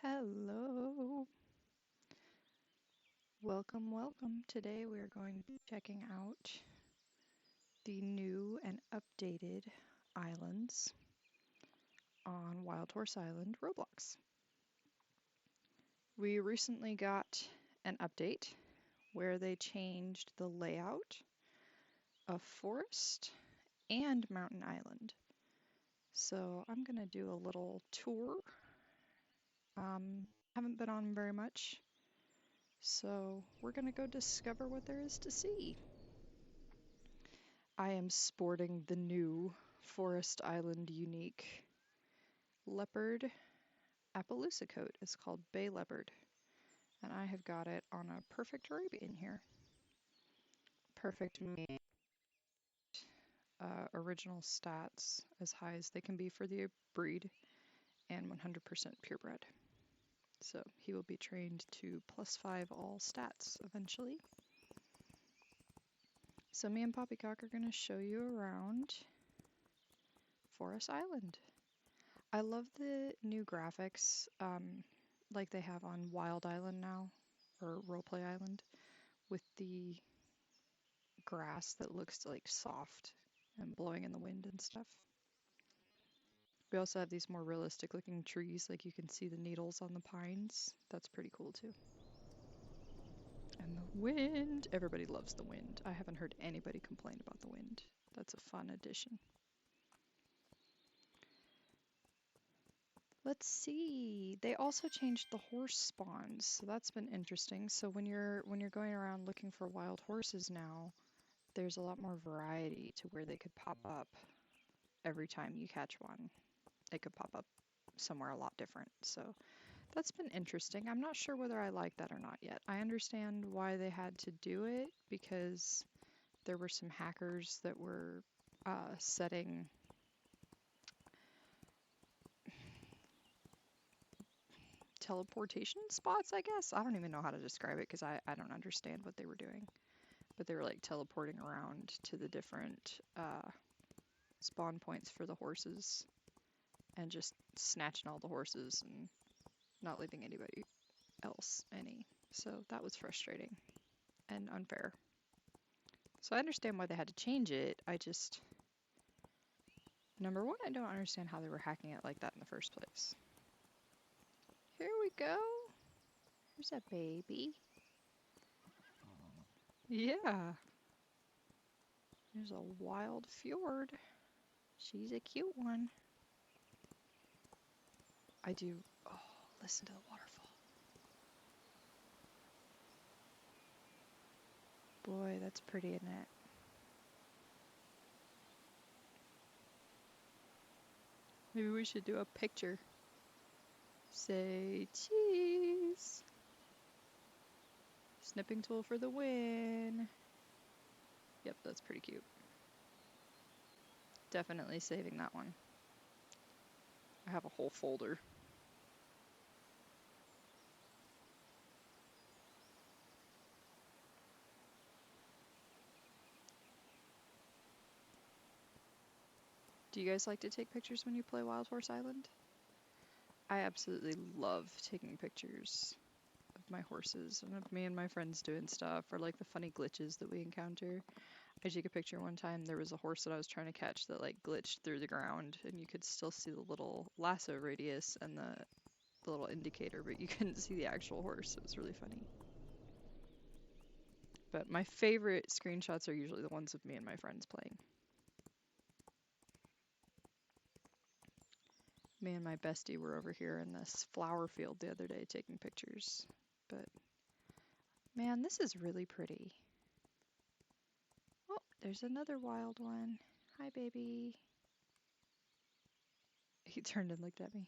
Hello. Welcome, welcome. Today we are going to be checking out the new and updated islands on Wild Horse Island Roblox. We recently got an update where they changed the layout of Forest and Mountain Island. So I'm going to do a little tour. Haven't been on very much, so we're going to go discover what there is to see. I am sporting the new Forest Island unique leopard Appaloosa coat. It's called Bay Leopard, and I have got it on a perfect Arabian here. Perfect mate, original stats as high as they can be for the breed, and 100% purebred. So he will be trained to +5 all stats eventually. So me and Poppycock are going to show you around Forest Island. I love the new graphics, like they have on Wild Island now, or Roleplay Island, with the grass that looks like soft and blowing in the wind and stuff. We also have these more realistic looking trees, like you can see the needles on the pines. That's pretty cool too. And the wind, everybody loves the wind. I haven't heard anybody complain about the wind. That's a fun addition. Let's see. They also changed the horse spawns, so that's been interesting. So when you're going around looking for wild horses now, there's a lot more variety to where they could pop up every time you catch one. It could pop up somewhere a lot different. So that's been interesting. I'm not sure whether I like that or not yet. I understand why they had to do it because there were some hackers that were setting teleportation spots, I guess. I don't even know how to describe it because I don't understand what they were doing. But they were like teleporting around to the different spawn points for the horses and just snatching all the horses and not leaving anybody else any. So that was frustrating and unfair. So I understand why they had to change it. I just, number one, I don't understand how they were hacking it like that in the first place. Here we go. Here's a baby. Yeah. There's a wild fjord. She's a cute one. I do. Oh, listen to the waterfall. Boy, that's pretty, isn't it? Maybe we should do a picture. Say cheese. Snipping tool for the win. Yep, that's pretty cute. Definitely saving that one. I have a whole folder. Do you guys like to take pictures when you play Wild Horse Island? I absolutely love taking pictures of my horses and of me and my friends doing stuff, or like the funny glitches that we encounter. I took a picture one time, there was a horse that I was trying to catch that like glitched through the ground, and you could still see the little lasso radius and the little indicator, but you couldn't see the actual horse. It was really funny. But my favorite screenshots are usually the ones of me and my friends playing. Me and my bestie were over here in this flower field the other day taking pictures. But man, this is really pretty. Oh, there's another wild one. Hi, baby. He turned and looked at me.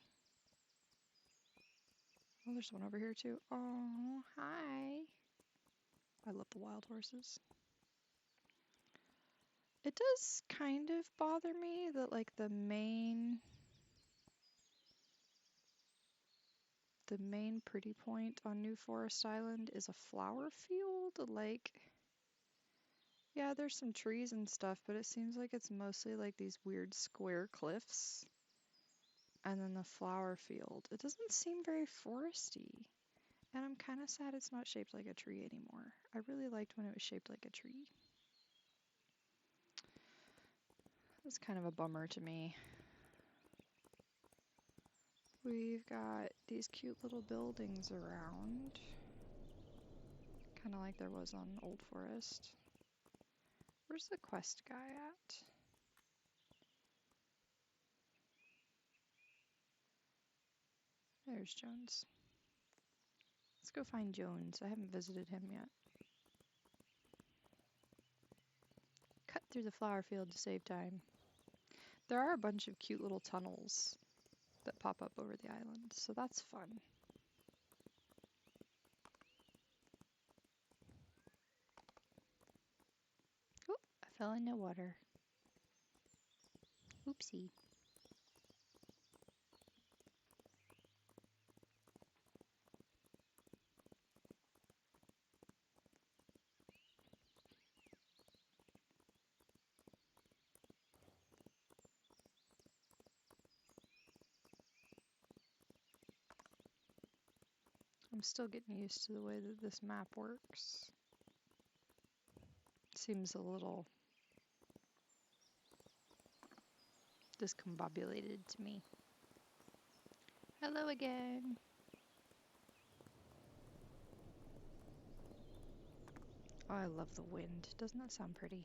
Oh, there's one over here too. Oh, hi. I love the wild horses. It does kind of bother me that like the main pretty point on New Forest Island is a flower field. Like, yeah, there's some trees and stuff, but it seems like it's mostly like these weird square cliffs. And then the flower field. It doesn't seem very foresty. And I'm kind of sad it's not shaped like a tree anymore. I really liked when it was shaped like a tree. That's kind of a bummer to me. We've got these cute little buildings around. Kind of like there was on Old Forest. Where's the quest guy at? There's Jones. Let's go find Jones. I haven't visited him yet. Cut through the flower field to save time. There are a bunch of cute little tunnels that pop up over the island, so that's fun. Oh, I fell in the water. Oopsie. I'm still getting used to the way that this map works. Seems a little discombobulated to me. Hello again. Oh, I love the wind. Doesn't that sound pretty?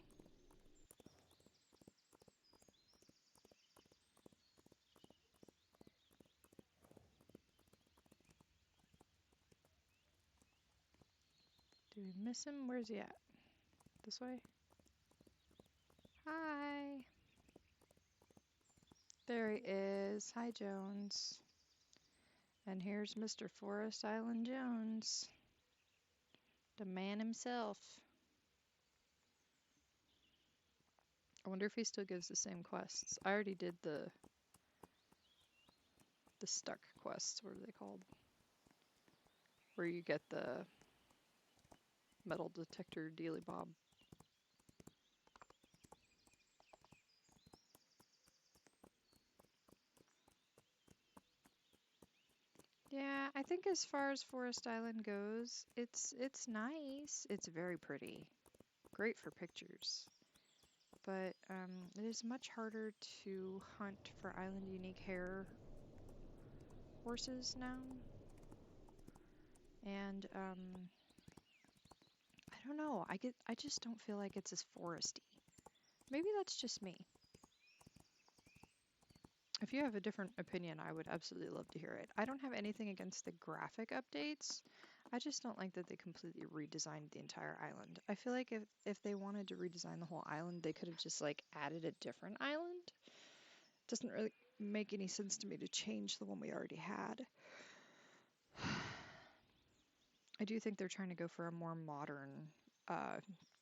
Do we miss him? Where's he at? This way? Hi. There he is. Hi, Jones. And here's Mr. Forest Island Jones. The man himself. I wonder if he still gives the same quests. I already did the stuck quests. What are they called? Where you get the metal detector dealy bob. Yeah, I think as far as Forest Island goes, it's nice. It's very pretty. Great for pictures. But it is much harder to hunt for island unique hair horses now. And I don't know. I just don't feel like it's as foresty. Maybe that's just me. If you have a different opinion, I would absolutely love to hear it. I don't have anything against the graphic updates. I just don't like that they completely redesigned the entire island. I feel like if they wanted to redesign the whole island, they could have just like added a different island. It doesn't really make any sense to me to change the one we already had. I do think they're trying to go for a more modern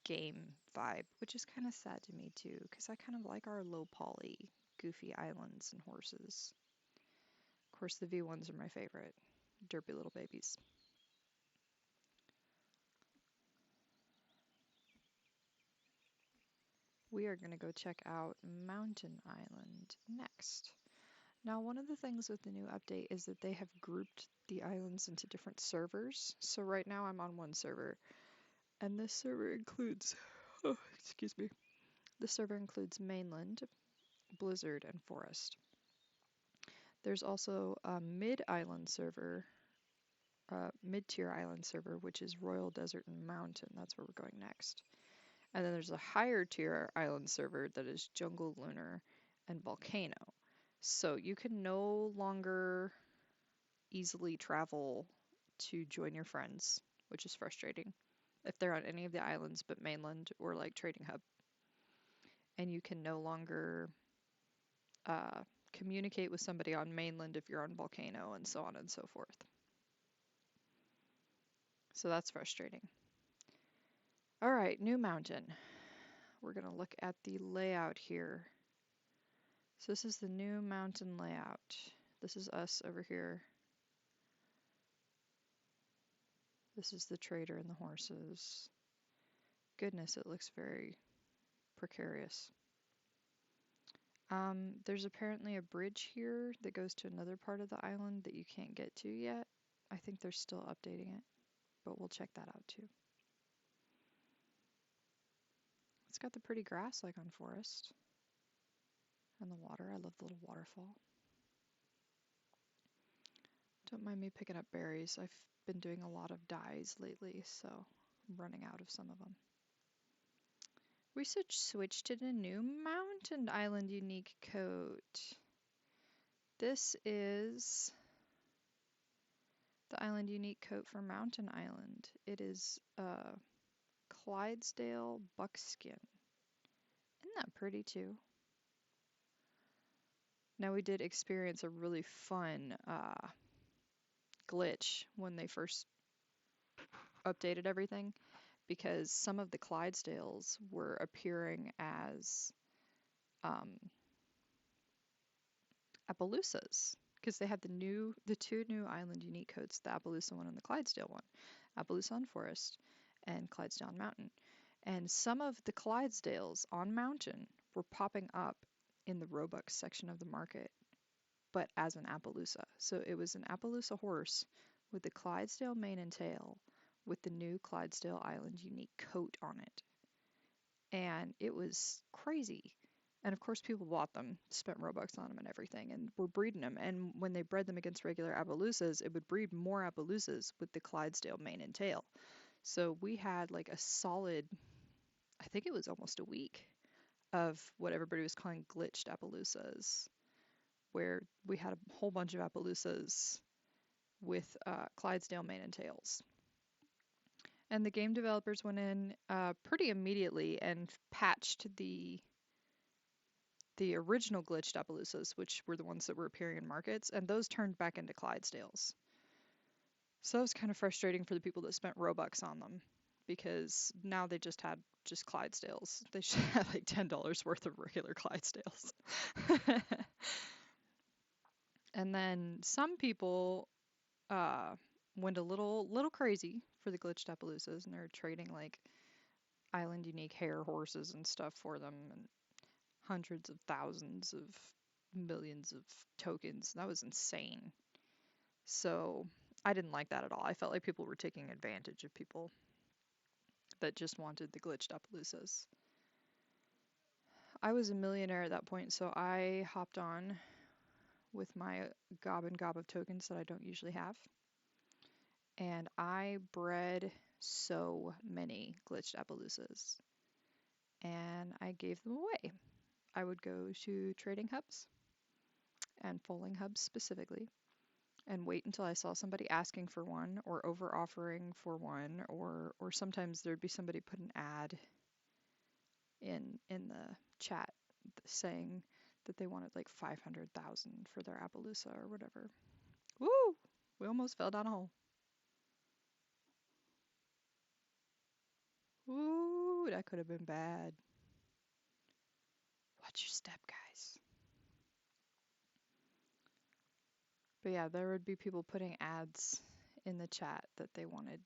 game vibe, which is kind of sad to me too, because I kind of like our low poly, goofy islands and horses. Of course, the V1s are my favorite. Derpy little babies. We are going to go check out Mountain Island next. Now, one of the things with the new update is that they have grouped the islands into different servers. So right now I'm on one server, and this server includes, oh, excuse me, the server includes Mainland, Blizzard, and Forest. There's also a mid-island server, mid-tier island server, which is Royal Desert and Mountain. That's where we're going next. And then there's a higher tier island server that is Jungle, Lunar, and Volcano. So you can no longer easily travel to join your friends, which is frustrating if they're on any of the islands but Mainland or like Trading Hub. And you can no longer communicate with somebody on Mainland if you're on Volcano, and so on and so forth. So that's frustrating. All right, new mountain. We're going to look at the layout here. So this is the new mountain layout. This is us over here. This is the trader and the horses. Goodness, it looks very precarious. There's apparently a bridge here that goes to another part of the island that you can't get to yet. I think they're still updating it, but we'll check that out too. It's got the pretty grass like on Forest. And the water. I love the little waterfall. Don't mind me picking up berries. I've been doing a lot of dyes lately, so I'm running out of some of them. We should switch to the new Mountain Island unique coat. This is the island unique coat for Mountain Island. It is Clydesdale buckskin. Isn't that pretty too? Now we did experience a really fun glitch when they first updated everything, because some of the Clydesdales were appearing as Appaloosas, because they had the two new island unique coats, the Appaloosa one and the Clydesdale one, Appaloosa on Forest and Clydesdale on Mountain. And some of the Clydesdales on Mountain were popping up in the Robux section of the market, but as an Appaloosa. So it was an Appaloosa horse with the Clydesdale mane and tail with the new Clydesdale Island unique coat on it. And it was crazy. And of course, people bought them, spent Robux on them and everything, and were breeding them. And when they bred them against regular Appaloosas, it would breed more Appaloosas with the Clydesdale mane and tail. So we had like a solid, I think it was almost a week, of what everybody was calling glitched Appaloosas, where we had a whole bunch of Appaloosas with Clydesdale mane and tails. And the game developers went in pretty immediately and patched the original glitched Appaloosas, which were the ones that were appearing in markets, and those turned back into Clydesdales. So it was kind of frustrating for the people that spent Robux on them, because now they just had just Clydesdales. They should have like $10 worth of regular Clydesdales. And then some people went a little crazy for the glitched Appaloosas, and they're trading like island unique hair horses and stuff for them, and hundreds of thousands of millions of tokens. That was insane. So I didn't like that at all. I felt like people were taking advantage of people that just wanted the glitched Appaloosas. I was a millionaire at that point, so I hopped on with my gob and gob of tokens that I don't usually have. And I bred so many glitched Appaloosas. And I gave them away. I would go to trading hubs and foaling hubs specifically, and wait until I saw somebody asking for one or over offering for one, or sometimes there'd be somebody put an ad in the chat saying that they wanted like 500,000 for their Appaloosa or whatever. Woo! We almost fell down a hole. Ooh, that could have been bad. Watch your step, guys. But yeah, there would be people putting ads in the chat that they wanted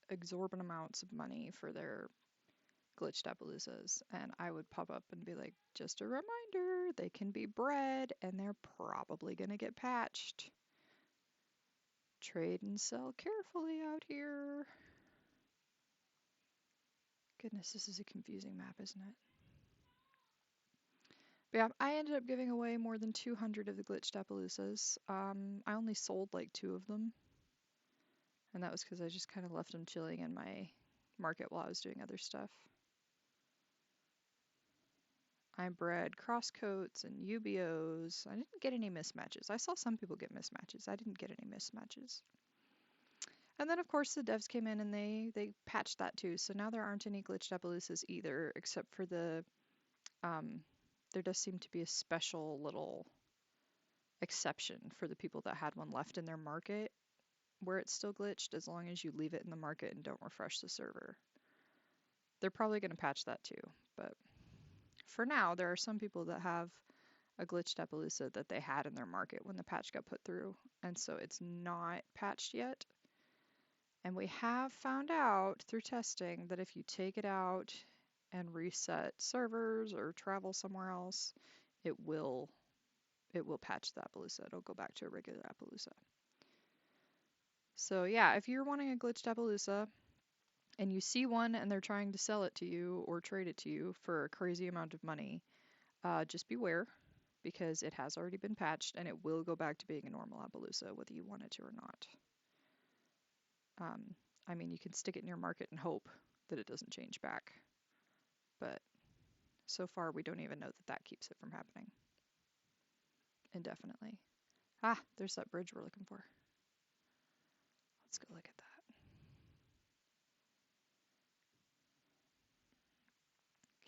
exorbitant amounts of money for their glitched Appaloosas, and I would pop up and be like, just a reminder, they can be bred and they're probably gonna get patched. Trade and sell carefully out here. Goodness, this is a confusing map, isn't it? But yeah, I ended up giving away more than 200 of the glitched Appaloosas. I only sold like 2 of them, and that was because I just kind of left them chilling in my market while I was doing other stuff. I bred crosscoats and UBOs. I didn't get any mismatches. I saw some people get mismatches. I didn't get any mismatches. And then of course the devs came in and they patched that too. So now there aren't any glitched Appaloosas either, except for there does seem to be a special little exception for the people that had one left in their market where it's still glitched, as long as you leave it in the market and don't refresh the server. They're probably going to patch that too, but for now, there are some people that have a glitched Appaloosa that they had in their market when the patch got put through, and so it's not patched yet. And we have found out through testing that if you take it out and reset servers or travel somewhere else, it will patch the Appaloosa. It'll go back to a regular Appaloosa. So yeah, if you're wanting a glitched Appaloosa and you see one and they're trying to sell it to you or trade it to you for a crazy amount of money, just beware because it has already been patched and it will go back to being a normal Appaloosa whether you want it to or not. I mean, you can stick it in your market and hope that it doesn't change back, but so far we don't even know that that keeps it from happening indefinitely. Ah, there's that bridge we're looking for. Let's go look at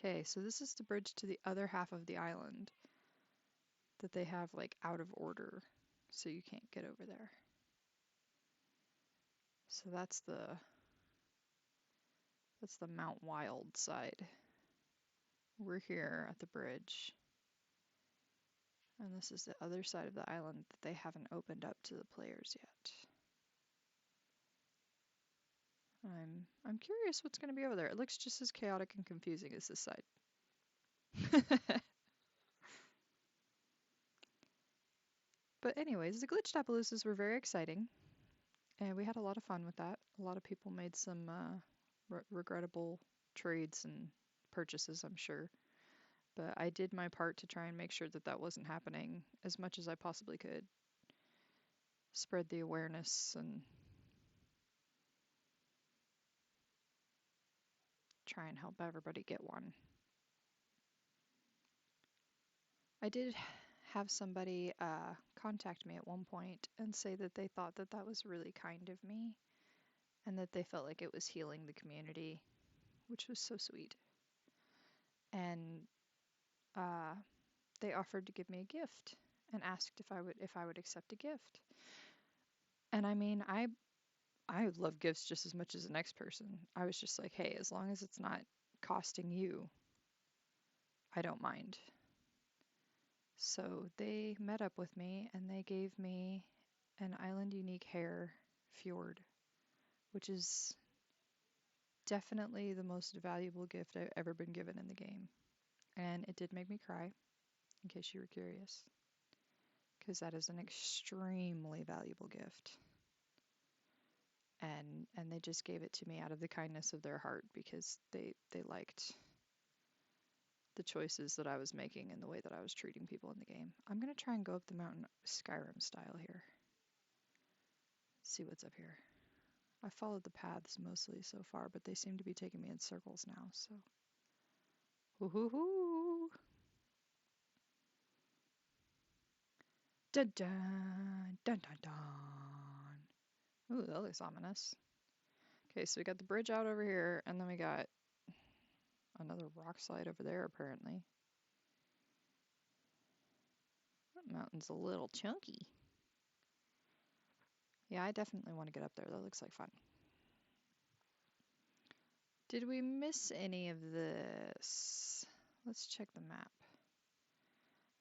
that. Okay, so this is the bridge to the other half of the island that they have like out of order, so you can't get over there. So that's the Mount Wild side. We're here at the bridge. And this is the other side of the island that they haven't opened up to the players yet. I'm curious what's going to be over there. It looks just as chaotic and confusing as this side. But anyways, the glitched Appaloosas were very exciting, and we had a lot of fun with that. A lot of people made some regrettable trades and purchases, I'm sure. But I did my part to try and make sure that that wasn't happening as much as I possibly could. Spread the awareness and try and help everybody get one. I did have somebody contact me at one point and say that they thought that that was really kind of me and that they felt like it was healing the community, which was so sweet. And they offered to give me a gift and asked if I would accept a gift. And I mean, I love gifts just as much as the next person. I was just like, hey, as long as it's not costing you, I don't mind. So they met up with me and they gave me an island unique hair fjord, which is definitely the most valuable gift I've ever been given in the game. And it did make me cry, in case you were curious, because that is an extremely valuable gift. And they just gave it to me out of the kindness of their heart because they liked the choices that I was making and the way that I was treating people in the game. I'm going to try and go up the mountain Skyrim style here. See what's up here. I followed the paths mostly so far, but they seem to be taking me in circles now, so. Woohoo! Dun dun dun dun dun. Ooh, that looks ominous. Okay, so we got the bridge out over here, and then we got another rock slide over there, apparently. That mountain's a little chunky. Yeah, I definitely want to get up there. That looks like fun. Did we miss any of this? Let's check the map.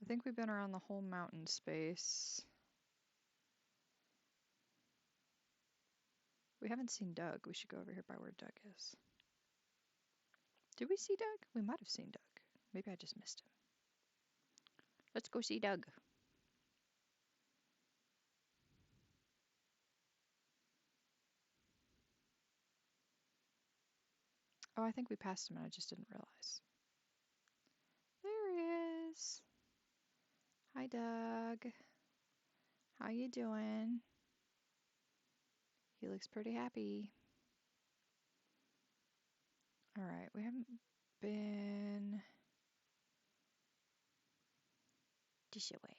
I think we've been around the whole mountain space. We haven't seen Doug. We should go over here by where Doug is. Did we see Doug? We might have seen Doug. Maybe I just missed him. Let's go see Doug. Oh, I think we passed him and I just didn't realize. There he is. Hi, Doug. How you doing? He looks pretty happy. All right, we haven't been this way.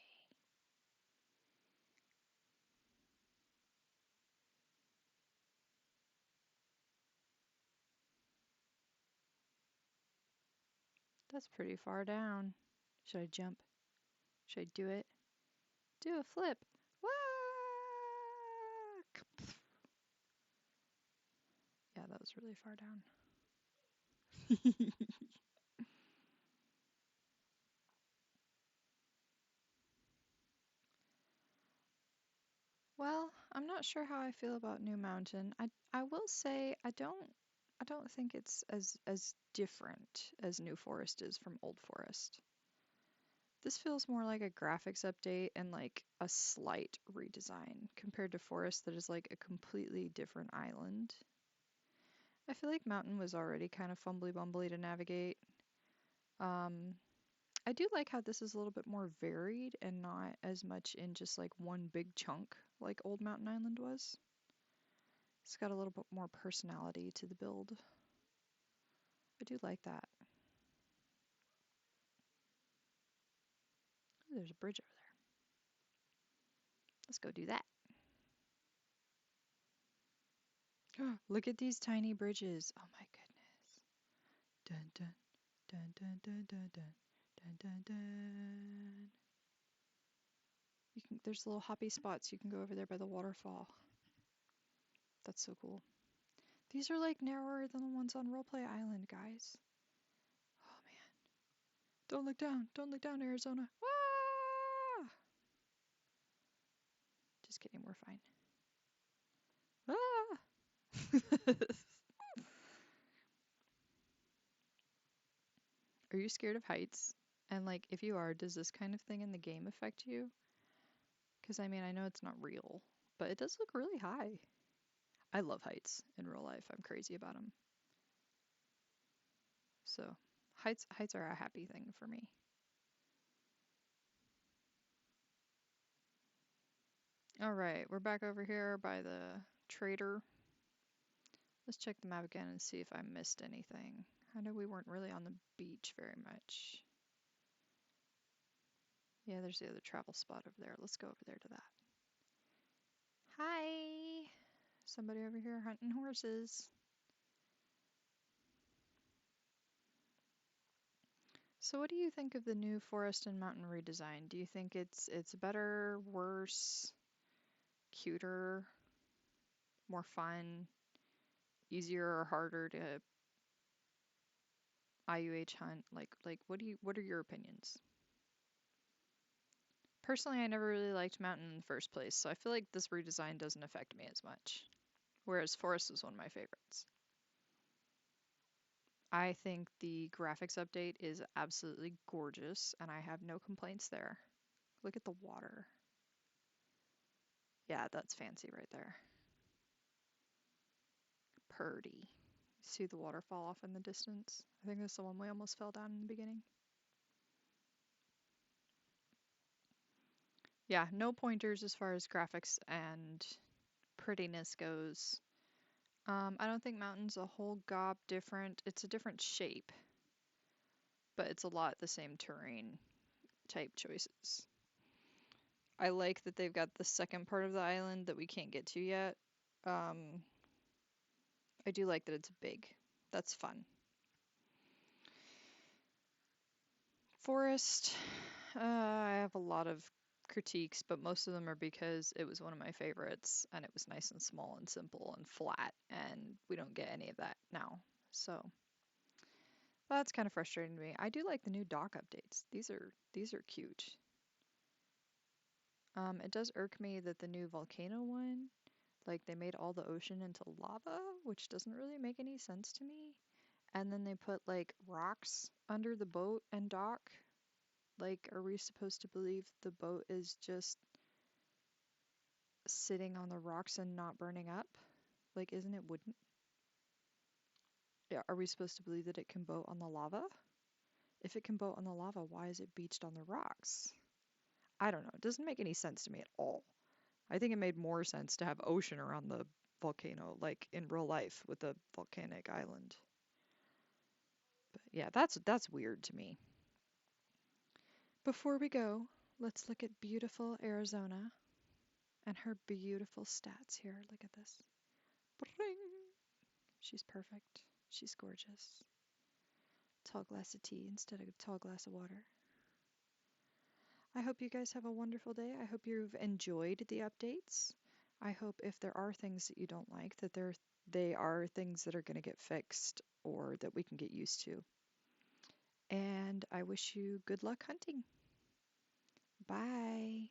That's pretty far down. Should I jump? Should I do it? Do a flip. Wah! Yeah, that was really far down. Well, I'm not sure how I feel about New Mountain. I will say I don't think it's as different as New Forest is from Old Forest. This feels more like a graphics update and like a slight redesign compared to Forest that is like a completely different island. I feel like Mountain was already kind of fumbly bumbly to navigate. Um, I do like how this is a little bit more varied and not as much in just like one big chunk like Old Mountain Island was. It's got a little bit more personality to the build. I do like that. Ooh, there's a bridge over there. Let's go do that. Look at these tiny bridges. Oh my goodness. Dun dun dun dun dun dun dun dun dun dun. There's little hoppy spots. You can go over there by the waterfall. That's so cool. These are like narrower than the ones on Roleplay Island, guys. Oh man. Don't look down. Don't look down, Arizona. Ah! Just kidding, we're fine. Ah! Are you scared of heights? And like, if you are, does this kind of thing in the game affect you? Because I mean, I know it's not real, but it does look really high. I love heights in real life. I'm crazy about them. So, heights are a happy thing for me. All right, we're back over here by the trader. Let's check the map again and see if I missed anything. I know we weren't really on the beach very much. Yeah, there's the other travel spot over there. Let's go over there to that. Hi! Somebody over here hunting horses. So what do you think of the new forest and mountain redesign? Do you think it's better, worse, cuter, more fun, easier or harder to IUH hunt? Like what are your opinions? Personally, I never really liked mountain in the first place, so I feel like this redesign doesn't affect me as much. Whereas forest was one of my favorites. I think the graphics update is absolutely gorgeous, and I have no complaints there. Look at the water. Yeah, that's fancy right there. Purdy. See the waterfall off in the distance? I think that's the one we almost fell down in the beginning. Yeah, no pointers as far as graphics and prettiness goes. I don't think Mountain's a whole gob different. It's a different shape, but it's a lot the same terrain type choices. I like that they've got the second part of the island that we can't get to yet. Um, I do like that it's big. That's fun. Forest, I have a lot of critiques, but most of them are because it was one of my favorites and it was nice and small and simple and flat, and we don't get any of that now. So that's kind of frustrating to me. I do like the new dock updates. These are cute. It does irk me that the new volcano one, like they made all the ocean into lava, which doesn't really make any sense to me. And then they put like rocks under the boat and dock. Like, are we supposed to believe the boat is just sitting on the rocks and not burning up? Like, isn't it wooden? Yeah, are we supposed to believe that it can boat on the lava? If it can boat on the lava, why is it beached on the rocks? I don't know. It doesn't make any sense to me at all. I think it made more sense to have ocean around the volcano, like in real life with a volcanic island. But yeah, that's weird to me. Before we go, let's look at beautiful Arizona and her beautiful stats here. Look at this. Bring. She's perfect. She's gorgeous. Tall glass of tea instead of a tall glass of water. I hope you guys have a wonderful day. I hope you've enjoyed the updates. I hope if there are things that you don't like, that they are things that are going to get fixed or that we can get used to. And I wish you good luck hunting. Bye.